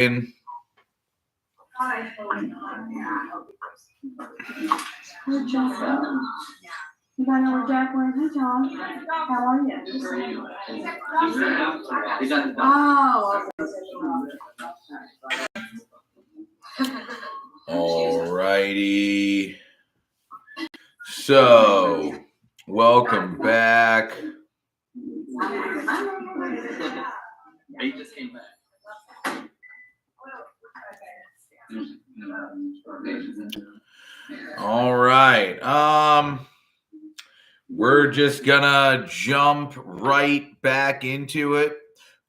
In. You got over Jacqueline. Hi, John. How are you? All righty. So, welcome back. He just came back. All right. We're just gonna jump right back into it.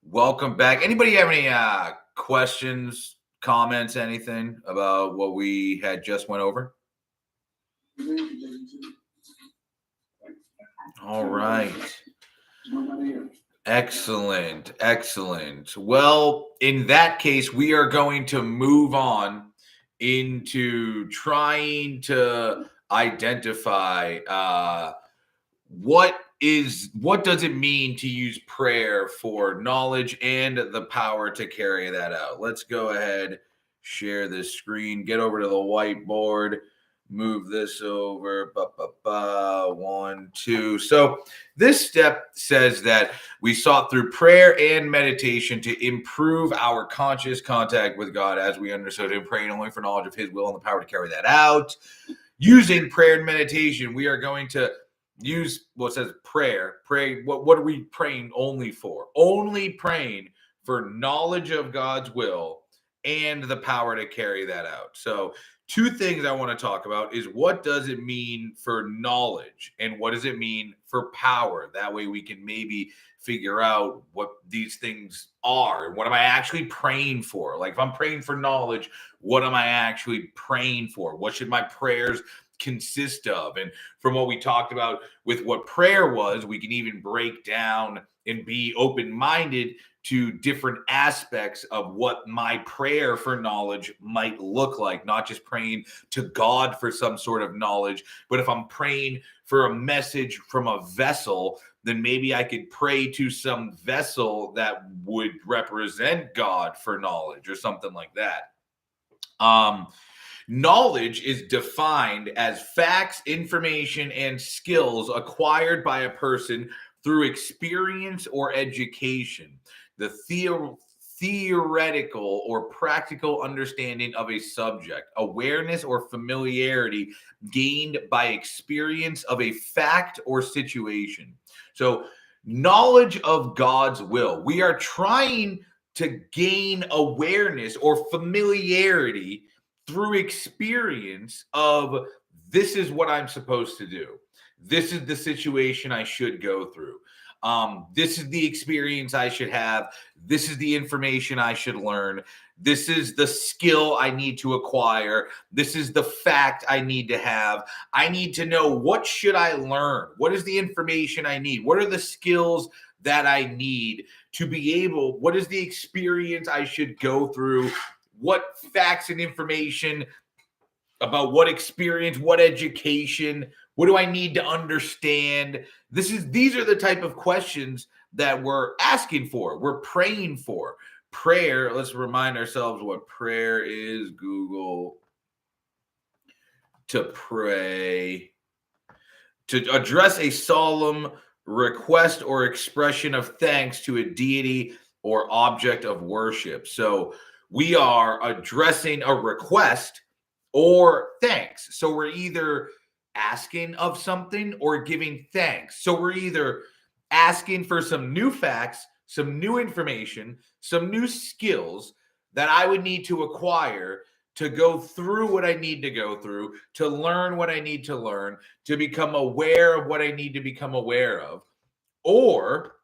Welcome back. Anybody have any questions, comments, anything about what we had just went over? All right. Excellent. Well, in that case, we are going to move on into trying to identify what does it mean to use prayer for knowledge and the power to carry that out. Let's go ahead, share this screen, get over to the whiteboard, move this over. 1, 2. So this step says that we sought through prayer and meditation to improve our conscious contact with God as we understood Him, praying only for knowledge of His will and the power to carry that out. Using prayer and meditation, we are going to use what says prayer. Pray. What are we praying only for? Only praying for knowledge of God's will and the power to carry that out. So 2 things I want to talk about is what does it mean for knowledge and what does it mean for power? That way we can maybe figure out what these things are. What am I actually praying for? Like if I'm praying for knowledge, what am I actually praying for? What should my prayers consist of? And from what we talked about with what prayer was, we can even break down and be open-minded to different aspects of what my prayer for knowledge might look like, not just praying to God for some sort of knowledge, but if I'm praying for a message from a vessel, then maybe I could pray to some vessel that would represent God for knowledge or something like that. Knowledge is defined as facts, information, and skills acquired by a person through experience or education. The theoretical or practical understanding of a subject, awareness or familiarity gained by experience of a fact or situation. So, knowledge of God's will. We are trying to gain awareness or familiarity through experience of this is what I'm supposed to do. This is the situation I should go through. This is the experience I should have. This is the information I should learn. This is the skill I need to acquire. This is the fact I need to have. I need to know what should I learn? What is the information I need? What are the skills that I need to be able, what is the experience I should go through? What facts and information about what experience, what education, what do I need to understand? These are the type of questions that we're asking for. We're praying for. Prayer, let's remind ourselves what prayer is. Google to pray. To address a solemn request or expression of thanks to a deity or object of worship. So we are addressing a request or thanks. So we're either asking of something or giving thanks. So we're either asking for some new facts, some new information, some new skills that I would need to acquire to go through what I need to go through, to learn what I need to learn, to become aware of what I need to become aware of. Or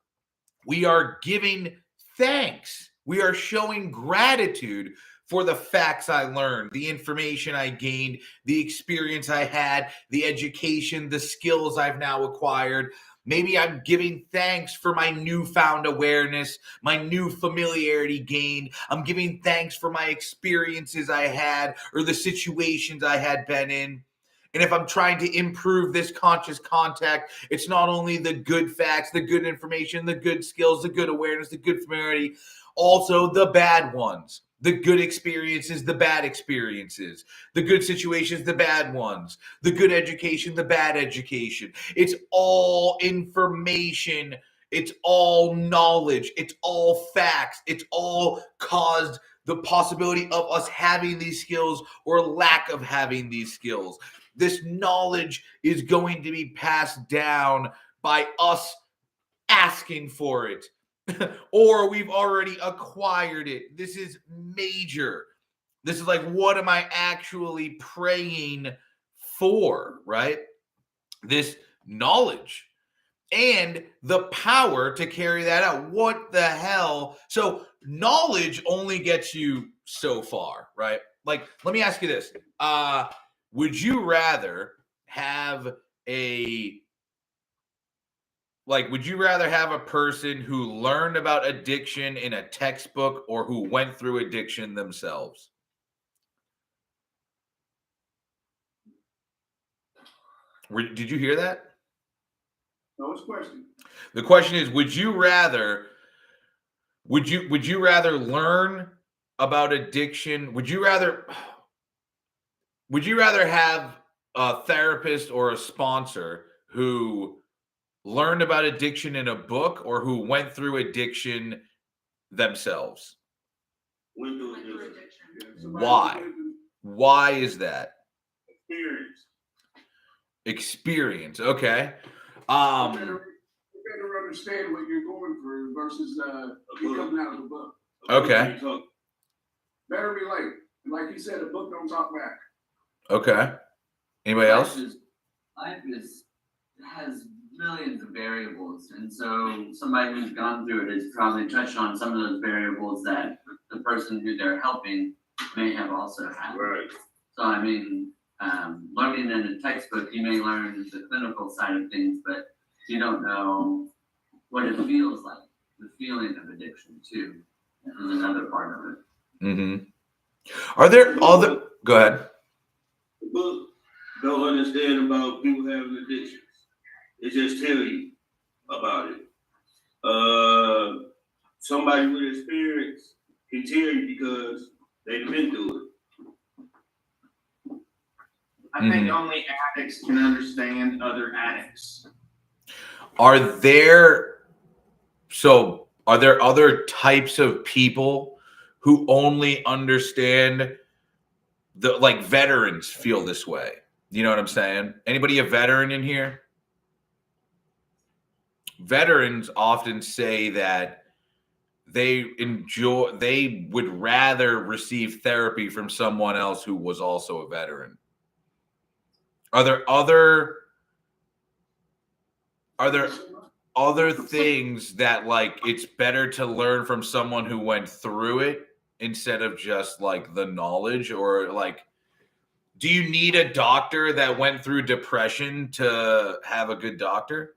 we are giving thanks. We are showing gratitude for the facts I learned, the information I gained, the experience I had, the education, the skills I've now acquired. Maybe I'm giving thanks for my newfound awareness, my new familiarity gained. I'm giving thanks for my experiences I had or the situations I had been in. And if I'm trying to improve this conscious contact, it's not only the good facts, the good information, the good skills, the good awareness, the good familiarity, also the bad ones. The good experiences, the bad experiences, the good situations, the bad ones, the good education, the bad education. It's all information. It's all knowledge. It's all facts. It's all caused the possibility of us having these skills or lack of having these skills. This knowledge is going to be passed down by us asking for it. Or we've already acquired it. This is major. This is like, what am I actually praying for, right? This knowledge and the power to carry that out. What the hell? So knowledge only gets you so far, right? Like, let me ask you this. Would you rather have would you rather have a person who learned about addiction in a textbook or who went through addiction themselves? Did you hear that? No, it's a question. The question is, would you rather learn about addiction? Would you rather have a therapist or a sponsor who learned about addiction in a book or who went through addiction themselves? Went through addiction. Yeah, Why? Why is that? Experience. Okay. You better understand what you're going through versus you coming out of the book. Okay. Better relate. And like you said, a book don't talk back. Okay. Anybody else? Life has millions of variables, and so somebody who's gone through it has probably touched on some of those variables that the person who they're helping may have also had. Right. So I mean, learning in a textbook, you may learn the clinical side of things, but you don't know what it feels like, the feeling of addiction too. Is another part of it. Mm-hmm. Are there other? Go ahead. The book don't understand about people having addictions. It just tell you about it. Somebody with experience can tell you because they've been through it. I think only addicts can understand other addicts. Are there other types of people who only understand like veterans feel this way? You know what I'm saying? Anybody a veteran in here? Veterans often say that they would rather receive therapy from someone else who was also a veteran. Are there other things that like it's better to learn from someone who went through it instead of just like the knowledge? Or like, do you need a doctor that went through depression to have a good doctor?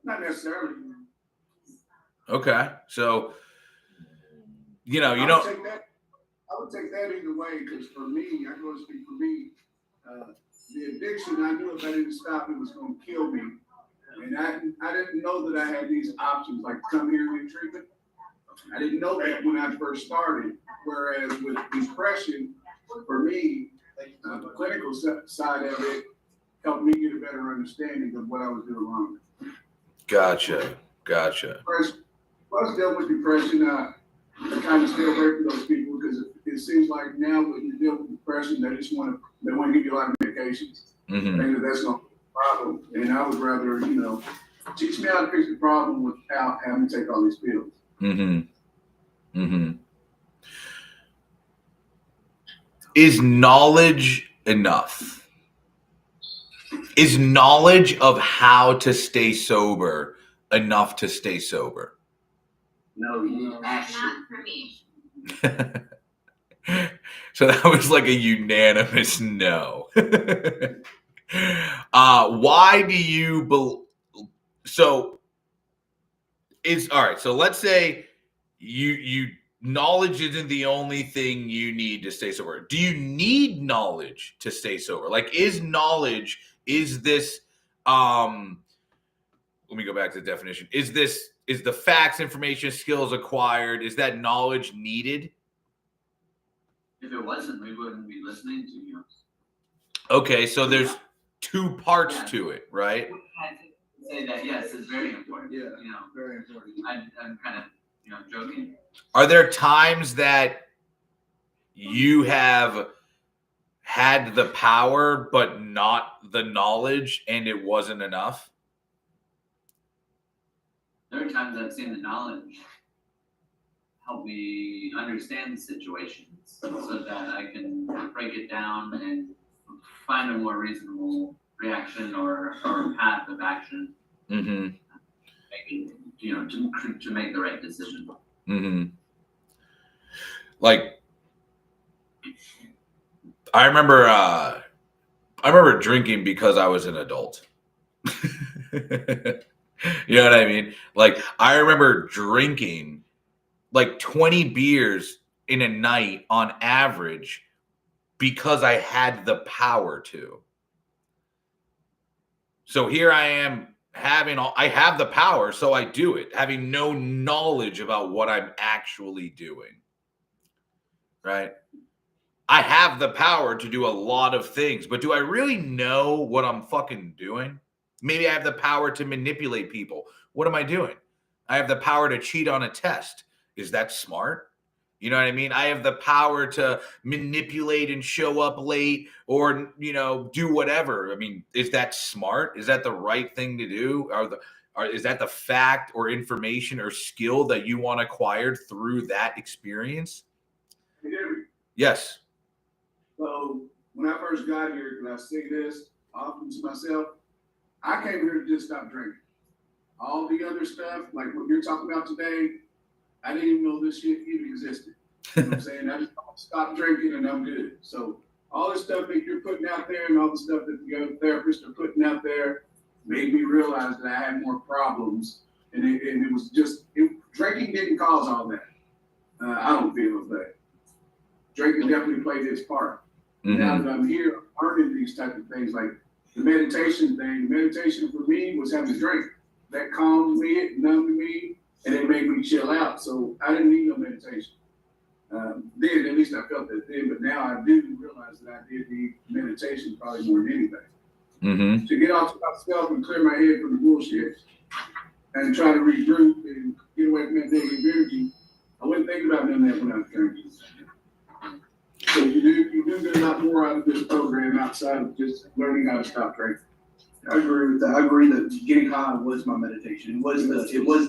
Not necessarily. Okay. So, you know, I would take that either way, because for me, I can only speak for me. The addiction, I knew if I didn't stop, it was going to kill me. And I didn't know that I had these options, like come here and get treatment. I didn't know that when I first started. Whereas with depression, for me, the clinical side of it helped me get a better understanding of what I was doing wrong. Gotcha. Once dealt with depression, I kind of stay away from those people because it seems like now when you deal with depression, they want to give you a lot of medications. Mm-hmm. Maybe that's not a problem. And I would rather, teach me how to fix the problem without having to take all these pills. Mm-hmm. Mm-hmm. Is knowledge enough? Is knowledge of how to stay sober enough to stay sober? No, action. Not for me. So that was like a unanimous no. Why do you so it's all right. So let's say you knowledge isn't the only thing you need to stay sober. Do you need knowledge to stay sober? Like, is this let me go back to the definition. Is is the facts, information, skills acquired? Is that knowledge needed? If it wasn't, we wouldn't be listening to you. Okay, so there's two parts Yeah. to it, right? I say that, yes, it's very important. Yeah. You know, Very important. I'm kind of, joking. Are there times that you have had the power but not the knowledge and it wasn't enough? There are times I've seen the knowledge help me understand the situations so that I can break it down and find a more reasonable reaction or path of action, Mm-hmm. making, to make the right decision. Mm-hmm. Like, I remember drinking because I was an adult. You know what I mean? Like, I remember drinking like 20 beers in a night on average because I had the power to. So here I am I have the power, so I do it, having no knowledge about what I'm actually doing. Right? I have the power to do a lot of things, but do I really know what I'm fucking doing? Maybe I have the power to manipulate people. What am I doing? I have the power to cheat on a test. Is that smart? You know what I mean? I have the power to manipulate and show up late or, do whatever. I mean, is that smart? Is that the right thing to do? Is that the fact or information or skill that you want acquired through that experience? Hey, David, Yes. so when I first got here, and I say this often to myself, I came here to just stop drinking. All the other stuff, like what you're talking about today, I didn't even know this shit even existed. You know what I'm saying? I just stopped drinking and I'm good. So all the stuff that you're putting out there and all the stuff that the other therapists are putting out there made me realize that I had more problems. And it was just, drinking didn't cause all that. I don't feel that. Drinking definitely played its part. Mm-hmm. Now that I'm here, I'm learning these type of things, like the meditation thing. Meditation for me was having a drink. That calmed me, it numbed me, and it made me chill out. So I didn't need no meditation. Then, at least I felt that then, but now I do realize that I did need meditation probably more than anything. Mm-hmm. To get off myself and clear my head from the bullshit and try to regroup and get away from that negative energy, I wasn't thinking about none of that when I was drinking. So you do get a lot more out of this program outside of just learning how to stop drinking. I agree with that. I agree that getting high was my meditation. It was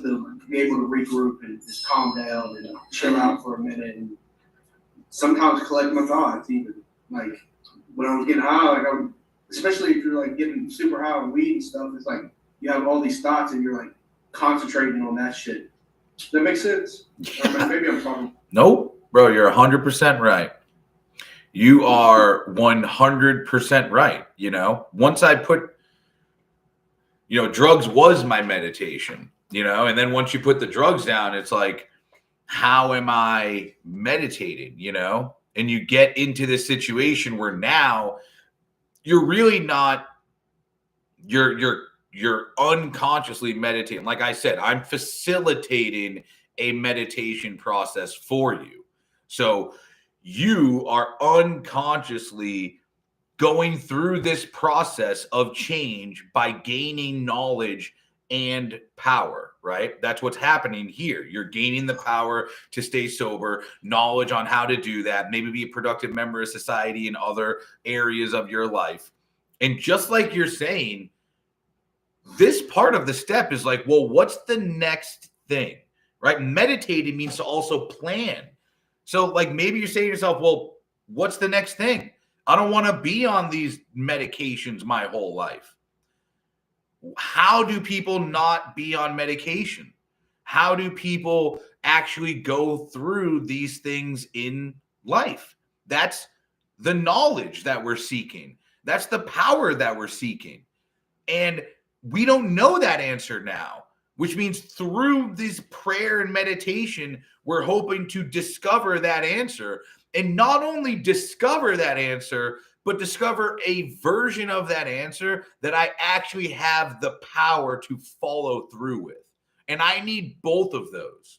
the be able to regroup and just calm down and chill out for a minute and sometimes collect my thoughts even. Like when I was getting high, like especially if you're like getting super high on weed and stuff, it's like you have all these thoughts and you're like concentrating on that shit. Does that make sense? Or maybe I'm talking. Nope, bro, you're 100% right. You are 100% right. Once I put, drugs was my meditation, and then once you put the drugs down, it's like, how am I meditating, and you get into this situation where now you're really not, you're unconsciously meditating. Like I said, I'm facilitating a meditation process for you. So you are unconsciously going through this process of change by gaining knowledge and power, right? That's what's happening here. You're gaining the power to stay sober, knowledge on how to do that, maybe be a productive member of society in other areas of your life. And just like you're saying, this part of the step is like, well, what's the next thing, right? Meditating means to also plan. So like maybe you're saying to yourself, well, what's the next thing? I don't want to be on these medications my whole life. How do people not be on medication? How do people actually go through these things in life? That's the knowledge that we're seeking. That's the power that we're seeking. And we don't know that answer now, which means through this prayer and meditation, we're hoping to discover that answer. And not only discover that answer, but discover a version of that answer that I actually have the power to follow through with. And I need both of those.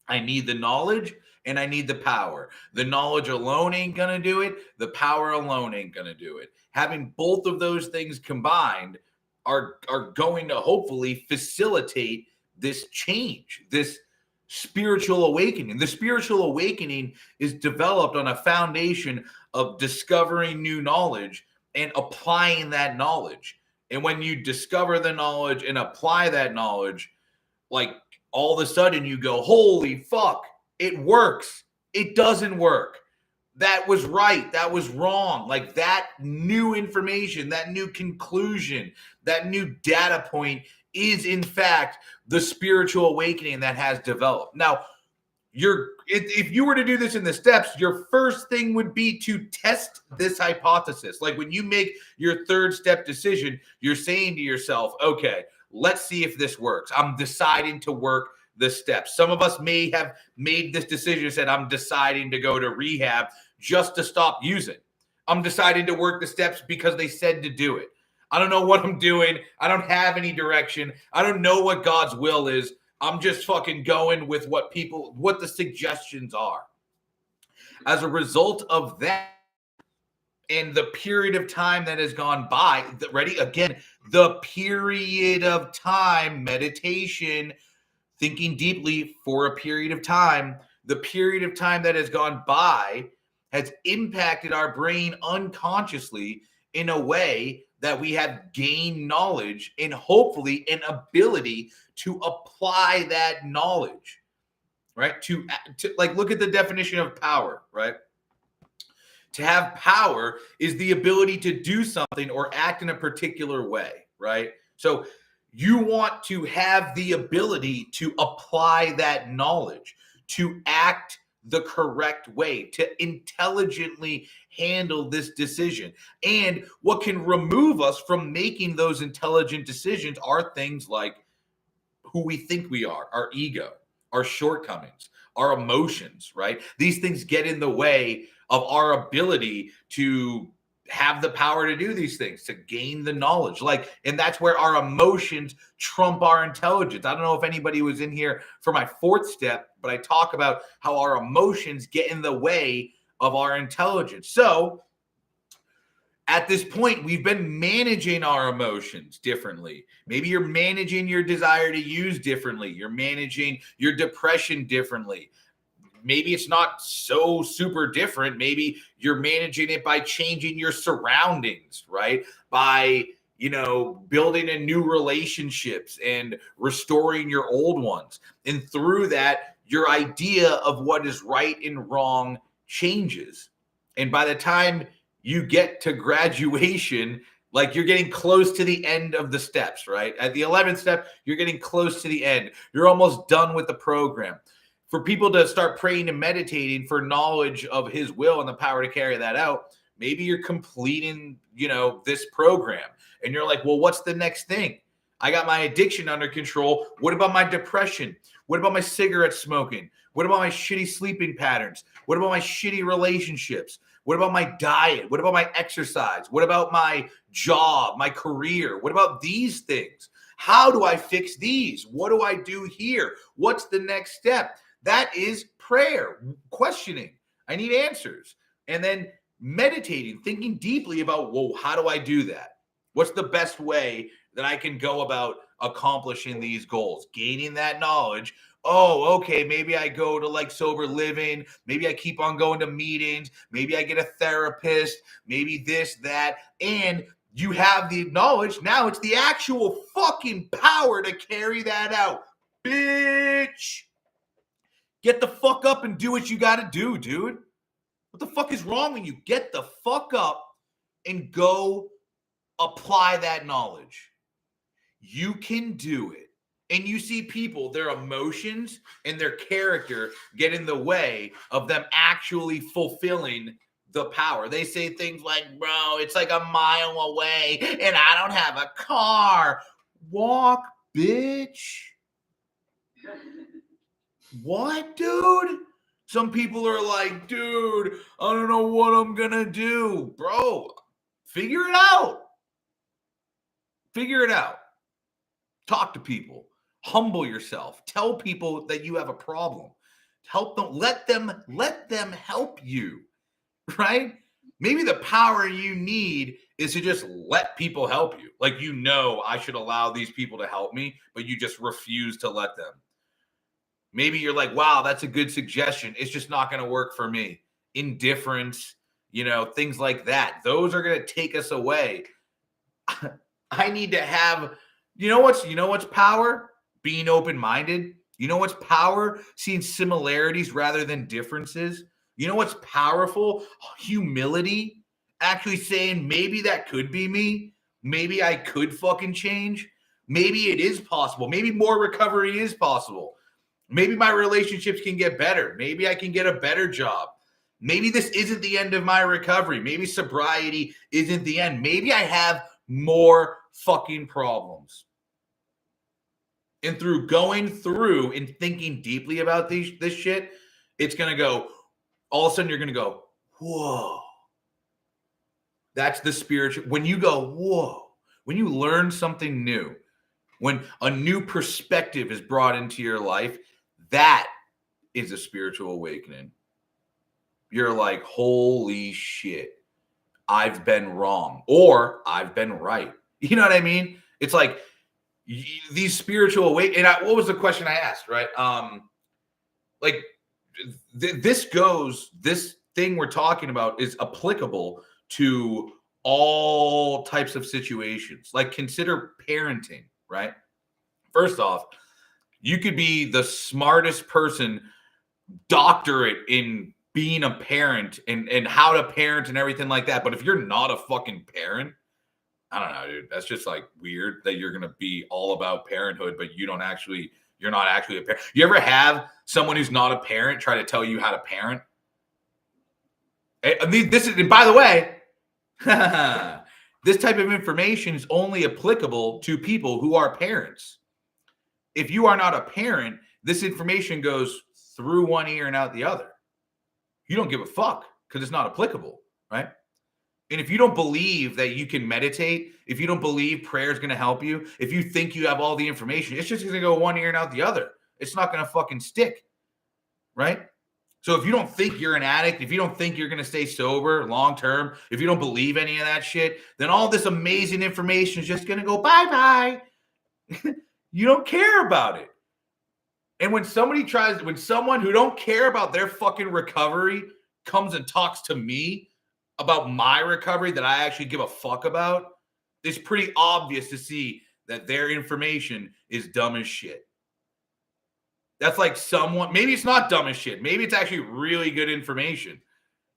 I need the knowledge and I need the power. The knowledge alone ain't going to do it. The power alone ain't going to do it. Having both of those things combined are going to hopefully facilitate this change, this spiritual awakening. The spiritual awakening is developed on a foundation of discovering new knowledge and applying that knowledge. And when you discover the knowledge and apply that knowledge, like all of a sudden you go, holy fuck, it works. It doesn't work. That was right. That was wrong. Like that new information, that new conclusion, that new data point is in fact the spiritual awakening that has developed. Now, if you were to do this in the steps, your first thing would be to test this hypothesis. Like when you make your third step decision, you're saying to yourself, okay, let's see if this works. I'm deciding to work the steps. Some of us may have made this decision and said, I'm deciding to go to rehab just to stop using. I'm deciding to work the steps because they said to do it. I don't know what I'm doing. I don't have any direction. I don't know what God's will is. I'm just fucking going with what the suggestions are. As a result of that, and the period of time that has gone by, ready? Again, the period of time, meditation, thinking deeply for a period of time, the period of time that has gone by has impacted our brain unconsciously in a way that we have gained knowledge and hopefully an ability to apply that knowledge, right? To like, look at the definition of power, right? To have power is the ability to do something or act in a particular way, right? So you want to have the ability to apply that knowledge, to act the correct way, to intelligently handle this decision. And what can remove us from making those intelligent decisions are things like who we think we are, our ego, our shortcomings, our emotions, right? These things get in the way of our ability to have the power to do these things, to gain the knowledge. And that's where our emotions trump our intelligence. I don't know if anybody was in here for my fourth step, but I talk about how our emotions get in the way of our intelligence. So at this point, we've been managing our emotions differently. Maybe you're managing your desire to use differently. You're managing your depression differently. Maybe it's not so super different. Maybe you're managing it by changing your surroundings, right? By, building in new relationships and restoring your old ones. And through that, your idea of what is right and wrong changes. And by the time you get to graduation, like you're getting close to the end of the steps, right? At the 11th step, you're getting close to the end. You're almost done with the program. For people to start praying and meditating for knowledge of his will and the power to carry that out, maybe you're completing, this program and you're like, well, what's the next thing? I got my addiction under control. What about my depression? What about my cigarette smoking? What about my shitty sleeping patterns? What about my shitty relationships? What about my diet? What about my exercise? What about my job, my career? What about these things? How do I fix these? What do I do here? What's the next step? That is prayer, questioning. I need answers. And then meditating, thinking deeply about, well, how do I do that? What's the best way that I can go about accomplishing these goals? Gaining that knowledge. Oh, okay, maybe I go to sober living. Maybe I keep on going to meetings. Maybe I get a therapist. Maybe this, that. And you have the knowledge. Now it's the actual fucking power to carry that out. Bitch. Get the fuck up and do what you got to do, dude. What the fuck is wrong with you? Get the fuck up and go apply that knowledge. You can do it. And you see people, their emotions and their character get in the way of them actually fulfilling the power. They say things like, bro, it's like a mile away and I don't have a car. Walk, bitch. What, dude? Some people are like, dude, I don't know what I'm gonna do. Bro, figure it out. Figure it out. Talk to people. Humble yourself. Tell people that you have a problem. Help them. Let them help you, right? Maybe the power you need is to just let people help you. Like, I should allow these people to help me, but you just refuse to let them. Maybe you're like, wow, that's a good suggestion. It's just not going to work for me. Indifference, things like that. Those are going to take us away. I need to have, what's power? Being open-minded. You know what's power? Seeing similarities rather than differences. You know what's powerful? Humility. Actually saying, maybe that could be me. Maybe I could fucking change. Maybe it is possible. Maybe more recovery is possible. Maybe my relationships can get better. Maybe I can get a better job. Maybe this isn't the end of my recovery. Maybe sobriety isn't the end. Maybe I have more fucking problems. And through going through and thinking deeply about this shit, it's going to go, all of a sudden you're going to go, whoa. That's the spiritual. When you go, whoa, when you learn something new, when a new perspective is brought into your life, that is a spiritual awakening. You're like, holy shit, I've been wrong, or I've been right. You know what I mean? It's like these spiritual awakening. What was the question I asked, right? This thing we're talking about is applicable to all types of situations. Like, consider parenting, right? First off, you could be the smartest person, doctorate in being a parent and how to parent and everything like that. But if you're not a fucking parent, I don't know, dude. That's just like weird that you're going to be all about parenthood, but you're not actually a parent. You ever have someone who's not a parent try to tell you how to parent? And by the way, this type of information is only applicable to people who are parents. If you are not a parent, this information goes through one ear and out the other. You don't give a fuck because it's not applicable, right? And if you don't believe that you can meditate, if you don't believe prayer is going to help you, if you think you have all the information, it's just going to go one ear and out the other. It's not going to fucking stick, right? So if you don't think you're an addict, if you don't think you're going to stay sober long term, if you don't believe any of that shit, then all this amazing information is just going to go bye-bye. You don't care about it. And when someone who don't care about their fucking recovery comes and talks to me about my recovery that I actually give a fuck about, it's pretty obvious to see that their information is dumb as shit. That's like maybe it's not dumb as shit. Maybe it's actually really good information.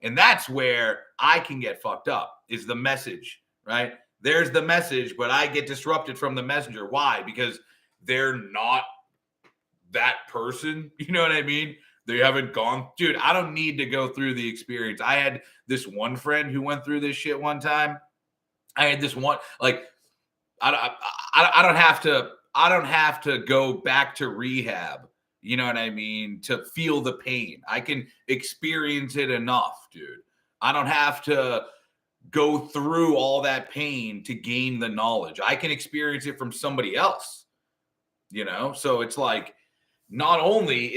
And that's where I can get fucked up, is the message, right? There's the message, but I get disrupted from the messenger. Why? Because they're not that person. You know what I mean? They haven't gone, dude, I don't need to go through the experience. I had this one friend who went through this shit one time. I had this one, like, I don't have to go back to rehab. You know what I mean? To feel the pain. I can experience it enough, dude. I don't have to go through all that pain to gain the knowledge. I can experience it from somebody else, So it's like, not only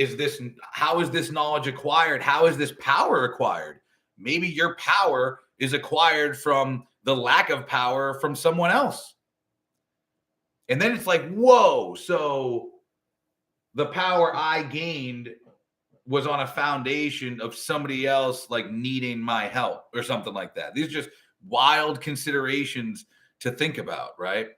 how is this knowledge acquired? How is this power acquired? Maybe your power is acquired from the lack of power from someone else. And then it's like, whoa, so the power I gained was on a foundation of somebody else like needing my help or something like that. These are just wild considerations to think about, right?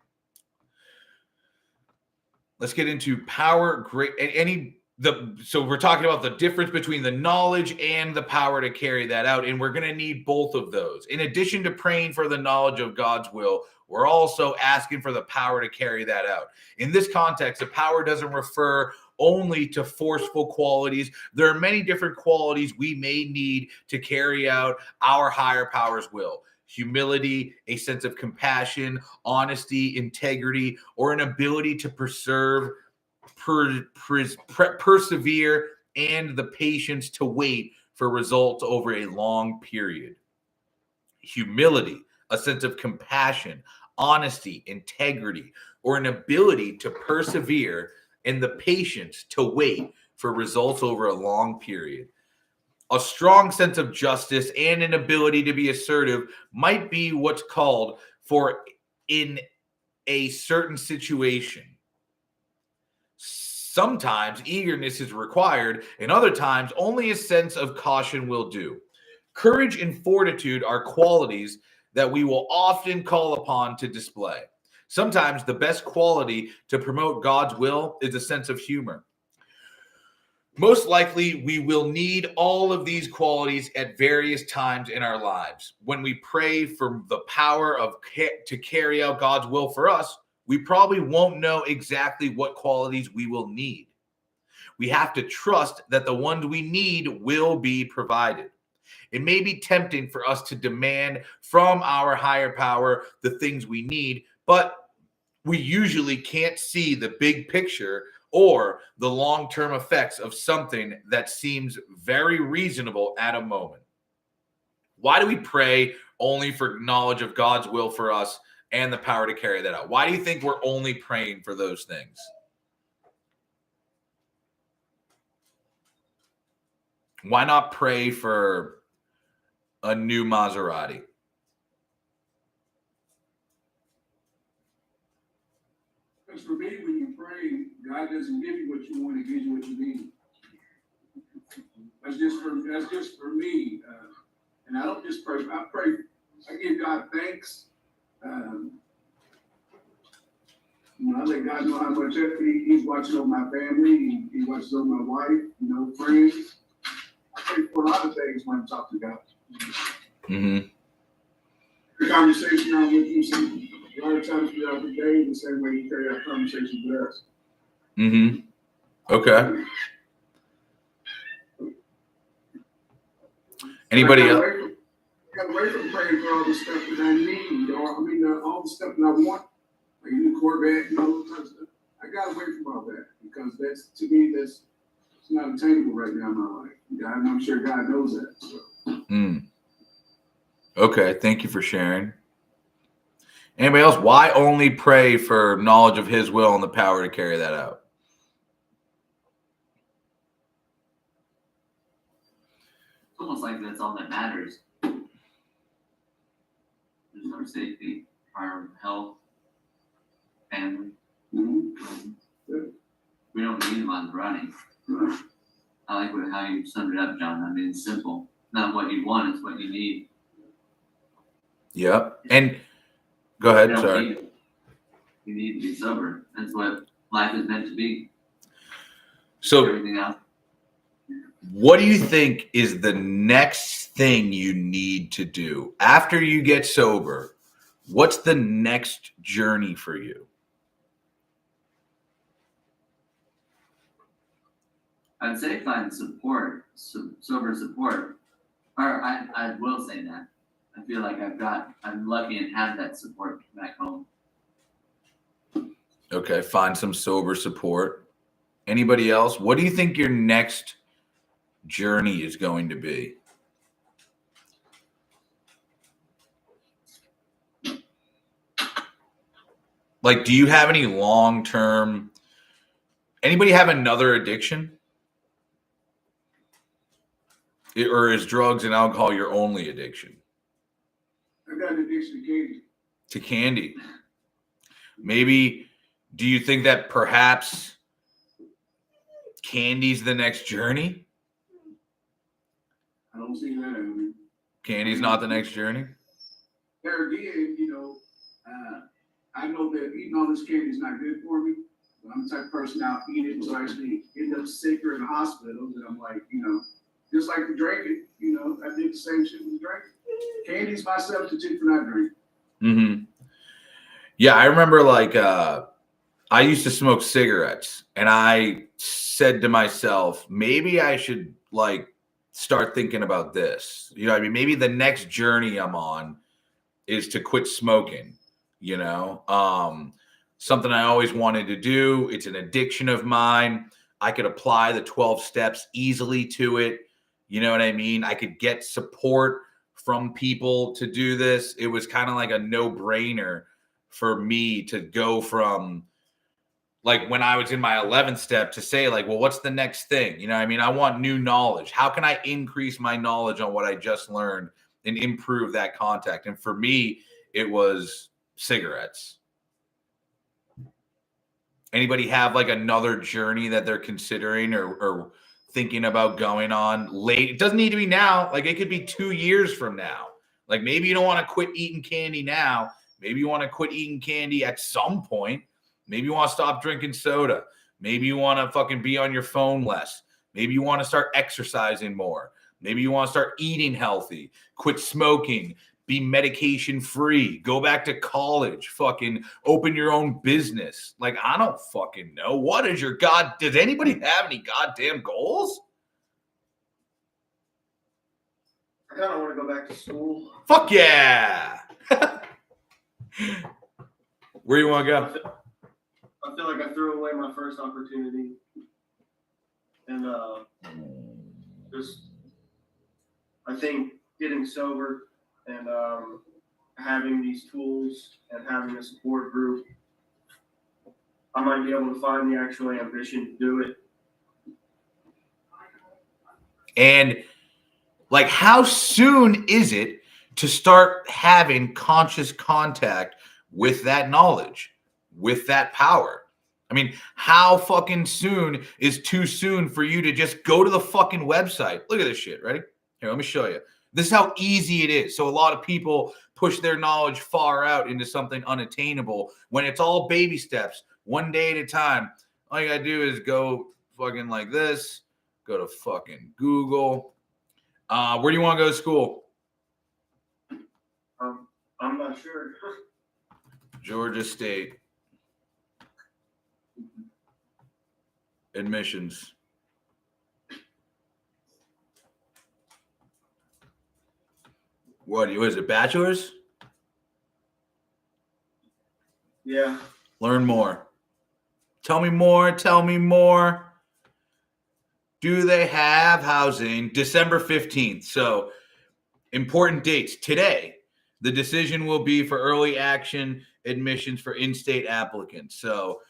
Let's get into power. So we're talking about the difference between the knowledge and the power to carry that out. And we're going to need both of those. In addition to praying for the knowledge of God's will, we're also asking for the power to carry that out. In this context, the power doesn't refer only to forceful qualities. There are many different qualities we may need to carry out our higher power's will. Humility, a sense of compassion, honesty, integrity, or an ability to persevere, and the patience to wait for results over a long period. Humility, a sense of compassion, honesty, integrity, or an ability to persevere and the patience to wait for results over a long period. A strong sense of justice and an ability to be assertive might be what's called for in a certain situation. Sometimes eagerness is required, and other times only a sense of caution will do. Courage and fortitude are qualities that we will often call upon to display. Sometimes the best quality to promote God's will is a sense of humor. Most likely, we will need all of these qualities at various times in our lives. When we pray for the power to carry out God's will for us, we probably won't know exactly what qualities we will need. We have to trust that the ones we need will be provided. It may be tempting for us to demand from our higher power the things we need, but we usually can't see the big picture or the long-term effects of something that seems very reasonable at a moment. Why do we pray only for knowledge of God's will for us and the power to carry that out? Why do you think we're only praying for those things? Why not pray for a new Maserati? Because for me, when you pray, God doesn't give you what you want; He gives you what you need. That's just for me. And I don't just pray. I pray. I give God thanks. I let God know how much He's watching over my family. He watches over my wife. Friends. I pray for a lot of things when I talk to God. Mm-hmm. The conversation I'm with you, a lot of times throughout the day, the same way you carry out conversations with us. Mm-hmm. Okay. Anybody else? I got away from praying for all the stuff that I need, all the stuff that I want, like a new Corvette and all those kinds of stuff. I got away from all that because it's not attainable right now in my life. And I'm sure God knows that. So. Okay, thank you for sharing. Anybody else? Why only pray for knowledge of His will and the power to carry that out? It's almost like that's all that matters. There's our safety, our health, family. Mm-hmm. We don't need them on the running. I like how you summed it up, John. I mean, it's simple. Not what you want, it's what you need. Yep. And go ahead. You don't Sorry. need it. You need to be sober. That's what life is meant to be. So, Everything else. what do you think is the next thing you need to do after you get sober? What's the next journey for you? I'd say find support, sober support. Or I will say that. I feel like I'm lucky and have that support back home. Okay, find some sober support. Anybody else? What do you think your next journey is going to be? Like, do you have any long-term? Anybody have another addiction? Or is drugs and alcohol your only addiction? I got an addiction to candy. To candy. Maybe, do you think that perhaps candy's the next journey? I don't see that happening. Candy's not the next journey? There again, I know that eating all this candy is not good for me, but I'm the type of person I'll eat it until I actually end up sick or in the hospital. And I'm like, just like the drinking, I did the same shit with drinking. Candy's my substitute for not drinking. Mm-hmm. Yeah, I remember I used to smoke cigarettes, and I said to myself, maybe I should start thinking about this. Maybe the next journey I'm on is to quit smoking. Something I always wanted to do. It's an addiction of mine. I could apply the 12 steps easily to it. You know what I mean? I could get support from people to do this. It was kind of like a no-brainer for me to go from like when I was in my 11th step to say like, well, what's the next thing? You know what I mean? I want new knowledge. How can I increase my knowledge on what I just learned and improve that contact? And for me, it was cigarettes. Anybody have like another journey that they're considering or thinking about going on late? It doesn't need to be now. Like it could be 2 years from now. Like maybe you don't want to quit eating candy now. Maybe you want to quit eating candy at some point. Maybe you want to stop drinking soda. Maybe you want to fucking be on your phone less. Maybe you want to start exercising more. Maybe you want to start eating healthy, quit smoking, be medication free, go back to college, fucking open your own business. Like, I don't fucking know. What is your does anybody have any goddamn goals? I kind of want to go back to school. Fuck yeah. Where do you want to go? I feel like I threw away my first opportunity. And just, I think getting sober and having these tools and having a support group, I might be able to find the actual ambition to do it. And like, how soon is it to start having conscious contact with that knowledge, with that power? I mean, how fucking soon is too soon for you to just go to the fucking website? Look at this shit. Ready? Here, let me show you. This is how easy it is. So a lot of people push their knowledge far out into something unattainable when it's all baby steps, one day at a time. All you gotta do is go fucking like this, go to fucking Google. Where do you want to go to school? I'm not sure. Georgia State. Admissions. What is it? Bachelor's? Yeah. Learn more. Tell me more. Tell me more. Do they have housing? December 15th. So, important dates. Today, the decision will be for early action admissions for in-state applicants. So,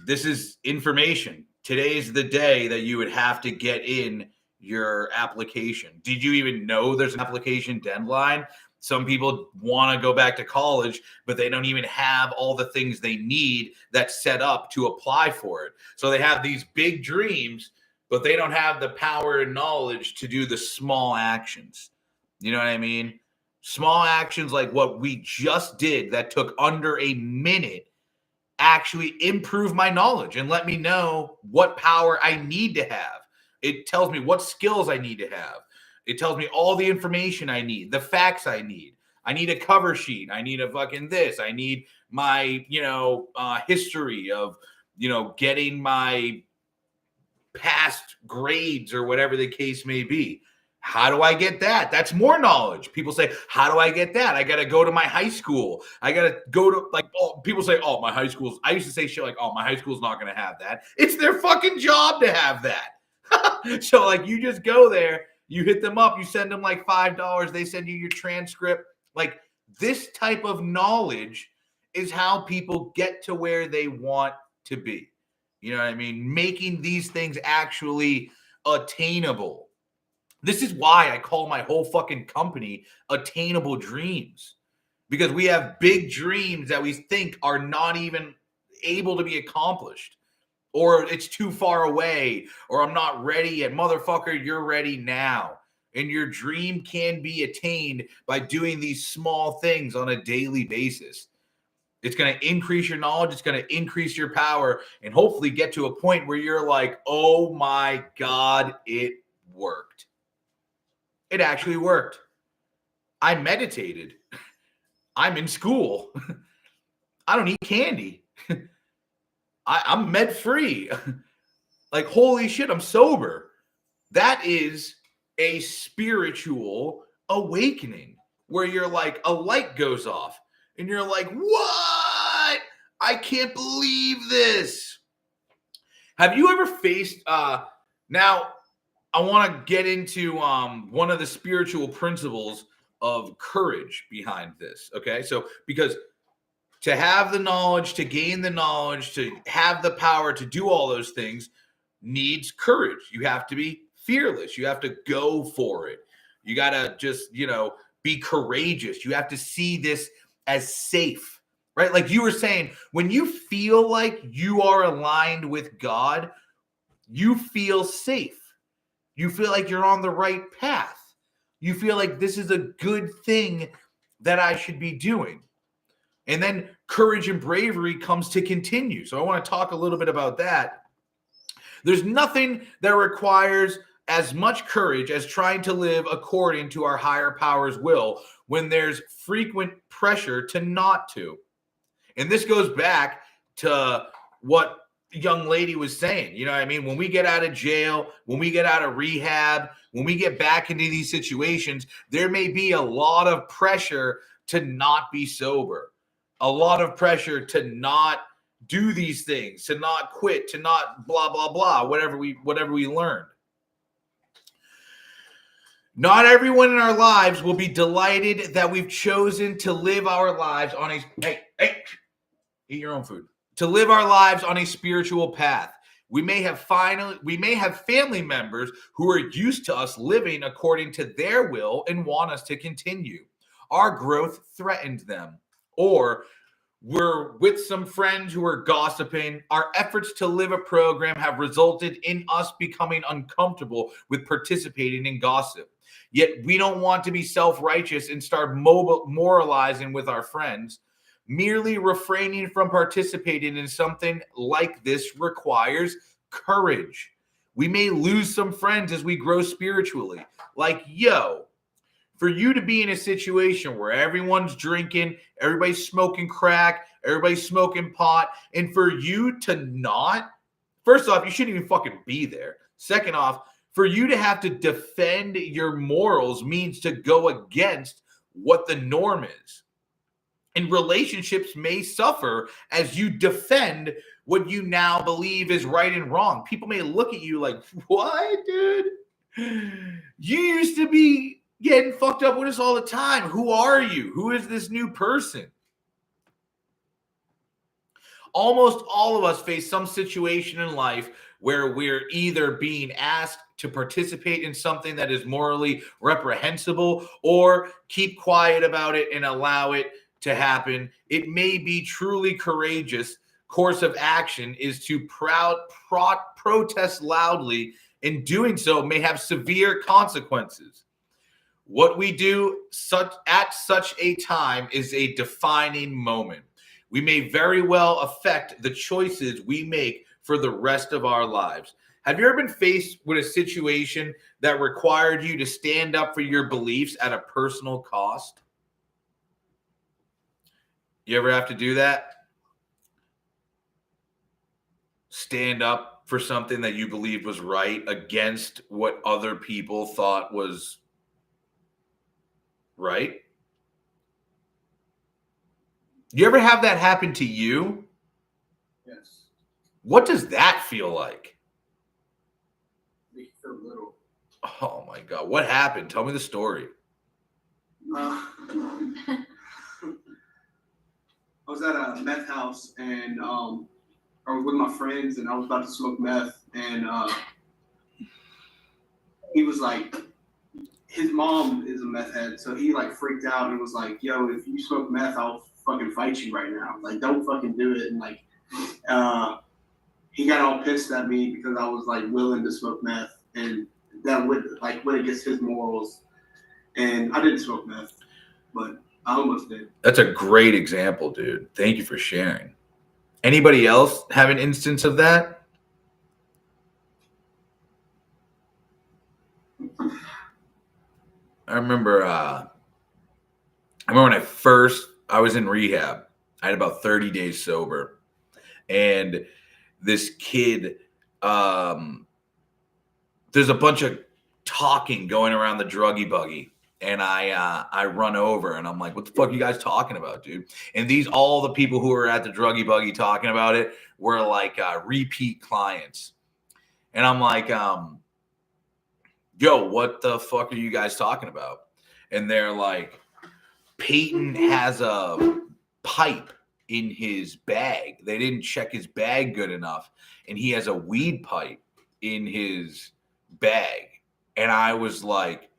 this is information. Today's the day that you would have to get in your application. Did you even know there's an application deadline? Some people want to go back to college, but they don't even have all the things they need that's set up to apply for it. So they have these big dreams, but they don't have the power and knowledge to do the small actions. You know what I mean? Small actions like what we just did that took under a minute actually improve my knowledge and let me know what power I need to have. It tells me what skills I need to have. It tells me all the information I need, the facts I need. I need a cover sheet. I need a fucking this. I need my, history of, getting my past grades or whatever the case may be. How do I get that? That's more knowledge. People say, how do I get that? I got to go to my high school. I got to go to people say, oh, my high school's, I used to say shit like, oh, my high school's not going to have that. It's their fucking job to have that. So you just go there, you hit them up, you send them like $5. They send you your transcript. Like this type of knowledge is how people get to where they want to be. You know what I mean? Making these things actually attainable. This is why I call my whole fucking company Attainable Dreams, because we have big dreams that we think are not even able to be accomplished, or it's too far away, or I'm not ready yet. Motherfucker, you're ready now. And your dream can be attained by doing these small things on a daily basis. It's going to increase your knowledge. It's going to increase your power and hopefully get to a point where you're like, oh my God, it worked. It actually worked. I meditated. I'm in school. I don't eat candy. I'm med free. Like, holy shit, I'm sober. That is a spiritual awakening where you're like, a light goes off and you're like, what? I can't believe this. Have you ever faced, now I want to get into one of the spiritual principles of courage behind this. Okay. So, because to have the knowledge, to gain the knowledge, to have the power to do all those things needs courage. You have to be fearless. You have to go for it. You got to just, be courageous. You have to see this as safe, right? Like you were saying, when you feel like you are aligned with God, you feel safe. You feel like you're on the right path. You feel like this is a good thing that I should be doing. And then courage and bravery comes to continue. So I want to talk a little bit about that. There's nothing that requires as much courage as trying to live according to our higher power's will when there's frequent pressure to not to. And this goes back to what the young lady was saying. You know what I mean? When we get out of jail, when we get out of rehab, when we get back into these situations, there may be a lot of pressure to not be sober, a lot of pressure to not do these things, to not quit, to not blah, blah, blah, whatever we learned. Not everyone in our lives will be delighted that we've chosen to live our lives on a eat your own food. To live our lives on a spiritual path. We may have family members who are used to us living according to their will and want us to continue. Our growth threatened them. Or we're with some friends who are gossiping. Our efforts to live a program have resulted in us becoming uncomfortable with participating in gossip. Yet we don't want to be self-righteous and start moralizing with our friends. Merely refraining from participating in something like this requires courage. We may lose some friends as we grow spiritually. Like, for you to be in a situation where everyone's drinking, everybody's smoking crack, everybody's smoking pot, and for you to not, first off, you shouldn't even fucking be there. Second off, for you to have to defend your morals means to go against what the norm is. And relationships may suffer as you defend what you now believe is right and wrong. People may look at you like, what, dude? You used to be getting fucked up with us all the time. Who are you? Who is this new person? Almost all of us face some situation in life where we're either being asked to participate in something that is morally reprehensible or keep quiet about it and allow it to happen. It may be truly courageous course of action is to protest loudly, and doing so may have severe consequences. What we do at such a time is a defining moment. We may very well affect the choices we make for the rest of our lives. Have you ever been faced with a situation that required you to stand up for your beliefs at a personal cost? You ever have to do that? Stand up for something that you believed was right against what other people thought was right? You ever have that happen to you? Yes. What does that feel like? Make you feel little. Oh my God. What happened? Tell me the story. I was at a meth house and I was with my friends and I was about to smoke meth and he was like, his mom is a meth head, so he like freaked out and was like, yo, if you smoke meth, I'll fucking fight you right now. Like, don't fucking do it. And like, he got all pissed at me because I was like willing to smoke meth and that would like went against his morals. And I didn't smoke meth, but I almost did. That's a great example, dude. Thank you for sharing. Anybody else have an instance of that? I remember when I was in rehab. I had about 30 days sober. And this kid, there's a bunch of talking going around the druggy buggy. And I run over and I'm like, what the fuck are you guys talking about, dude? And all the people who were at the druggy buggy talking about it were like repeat clients. And I'm like, yo, what the fuck are you guys talking about? And they're like, Peyton has a pipe in his bag. They didn't check his bag good enough, and he has a weed pipe in his bag. And I was like,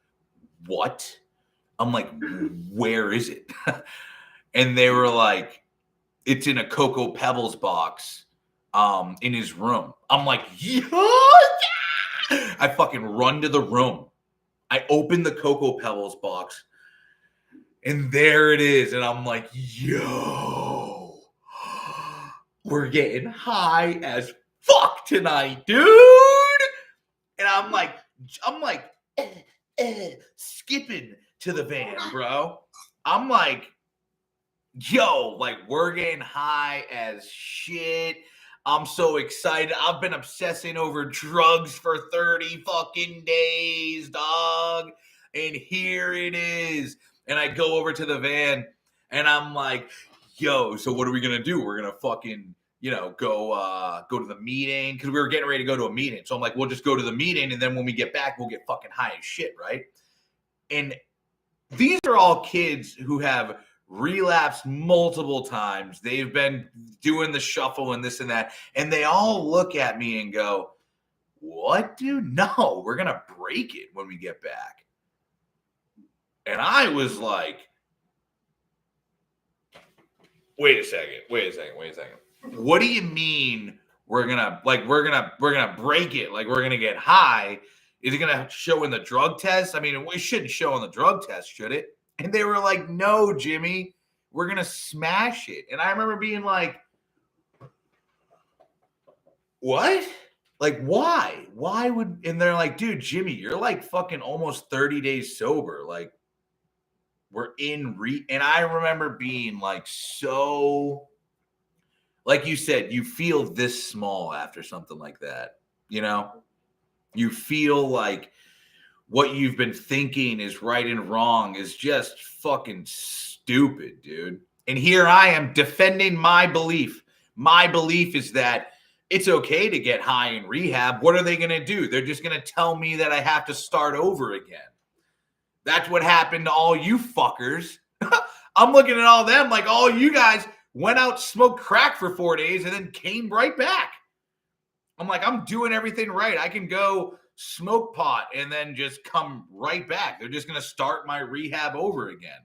what? I'm like, where is it? And they were like, it's in a Cocoa Pebbles box in his room. I'm like, yeah! I fucking run to the room. I open the Cocoa Pebbles box, and there it is. And I'm like, yo, we're getting high as fuck tonight, dude. And I'm like skipping to the van, bro. I'm like, yo, like we're getting high as shit. I'm so excited. I've been obsessing over drugs for 30 fucking days, dog. And here it is. And I go over to the van and I'm like, yo, so what are we going to do? We're going to fucking, go to the meeting, because we were getting ready to go to a meeting. So I'm like, we'll just go to the meeting, and then when we get back, we'll get fucking high as shit, right? And these are all kids who have relapsed multiple times. They've been doing the shuffle and this and that. And they all look at me and go, what, dude? No, we're going to break it when we get back. And I was like, wait a second. What do you mean we're going to break it? Like we're going to get high? Is it going to show in the drug test? I mean, it shouldn't show in the drug test, should it? And they were like, no, Jimmy, we're going to smash it. And I remember being like, what? Like, why? Why would, and they're like, dude, Jimmy, you're like fucking almost 30 days sober. Like, we're in and I remember being like, so, like you said, you feel this small after something like that, You feel like what you've been thinking is right and wrong is just fucking stupid, dude. And here I am defending my belief. My belief is that it's okay to get high in rehab. What are they going to do? They're just going to tell me that I have to start over again. That's what happened to all you fuckers. I'm looking at all them like all you guys went out, smoked crack for 4 days, and then came right back. I'm like, I'm doing everything right. I can go smoke pot and then just come right back. They're just going to start my rehab over again.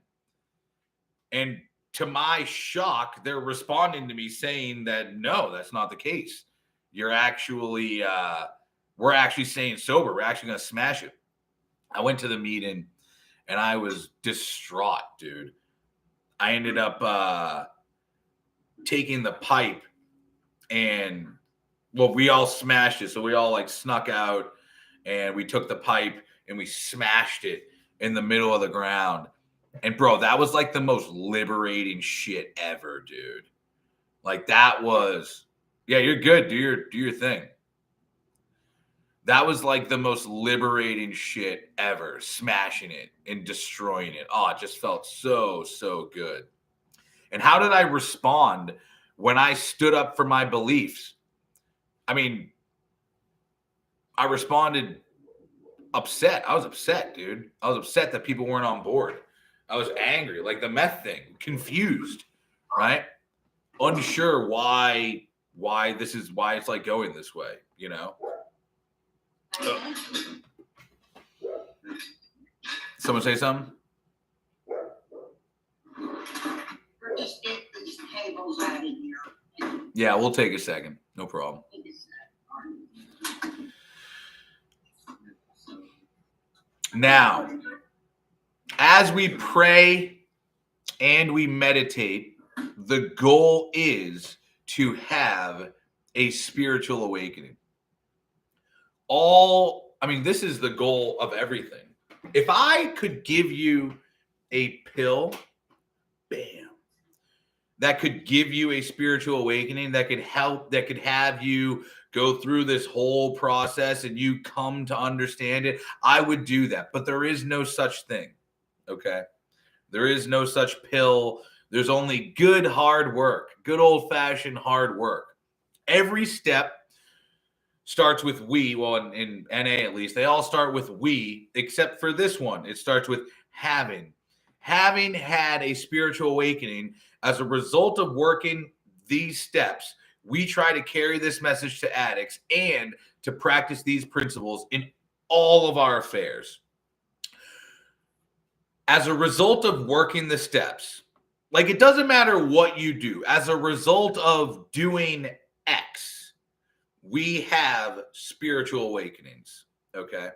And to my shock, they're responding to me saying that, no, that's not the case. You're actually, we're actually staying sober. We're actually going to smash it. I went to the meeting and I was distraught, dude. I ended up taking the pipe and, well, we all smashed it. So we all like snuck out and we took the pipe and we smashed it in the middle of the ground. And bro, that was like the most liberating shit ever, dude. Like that was, yeah, you're good. Do your thing. That was like the most liberating shit ever, smashing it and destroying it. Oh, it just felt so, so good. And how did I respond when I stood up for my beliefs? I mean, I responded upset. I was upset, dude. I was upset that people weren't on board. I was angry, like the meth thing, confused, right? Unsure why it's like going this way, Someone say something? We're just getting these tables out of here. Yeah, we'll take a second. No problem. Now, as we pray and we meditate, the goal is to have a spiritual awakening. This is the goal of everything. If I could give you a pill, bam, that could give you a spiritual awakening, that could have you go through this whole process and you come to understand it, I would do that. But there is no such thing, okay? There is no such pill. There's only good hard work, good old-fashioned hard work. Every step starts with we. Well, in NA at least, they all start with we, except for this one. It starts with having having had a spiritual awakening as a result of working these steps, we try to carry this message to addicts and to practice these principles in all of our affairs. As a result of working the steps, like it doesn't matter what you do, as a result of doing X, we have spiritual awakenings. Okay.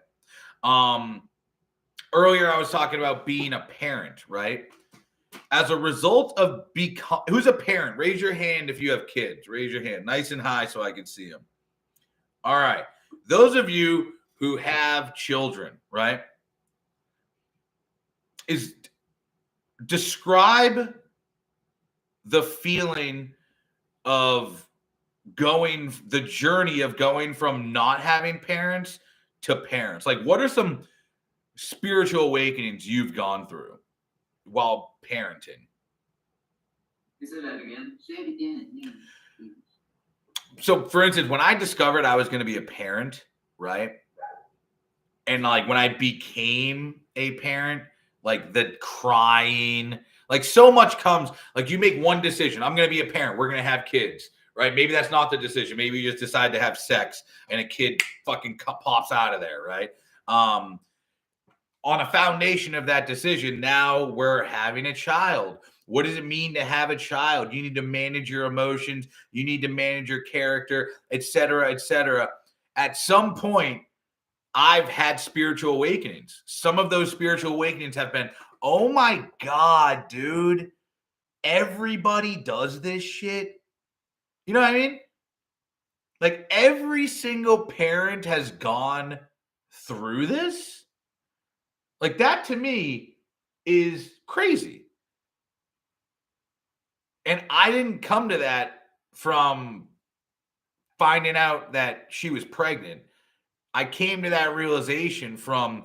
Earlier I was talking about being a parent, right? As a result of who's a parent? Raise your hand if you have kids. Raise your hand nice and high so I can see them. All right. Those of you who have children, right? Describe the feeling of the journey of going from not having parents to parents. Like, what are some spiritual awakenings you've gone through while parenting? Say that again. Say it again, yeah. So, for instance, when I discovered I was going to be a parent, right? And like when I became a parent, like the crying, like so much comes, like you make one decision. I'm going to be a parent. We're going to have kids, right? Maybe that's not the decision. Maybe you just decide to have sex and a kid fucking pops out of there, right? On a foundation of that decision, now we're having a child. What does it mean to have a child? You need to manage your emotions. You need to manage your character, et cetera, et cetera. At some point, I've had spiritual awakenings. Some of those spiritual awakenings have been, oh my God, dude, everybody does this shit. You know what I mean? Like every single parent has gone through this. Like that to me is crazy. And I didn't come to that from finding out that she was pregnant. I came to that realization from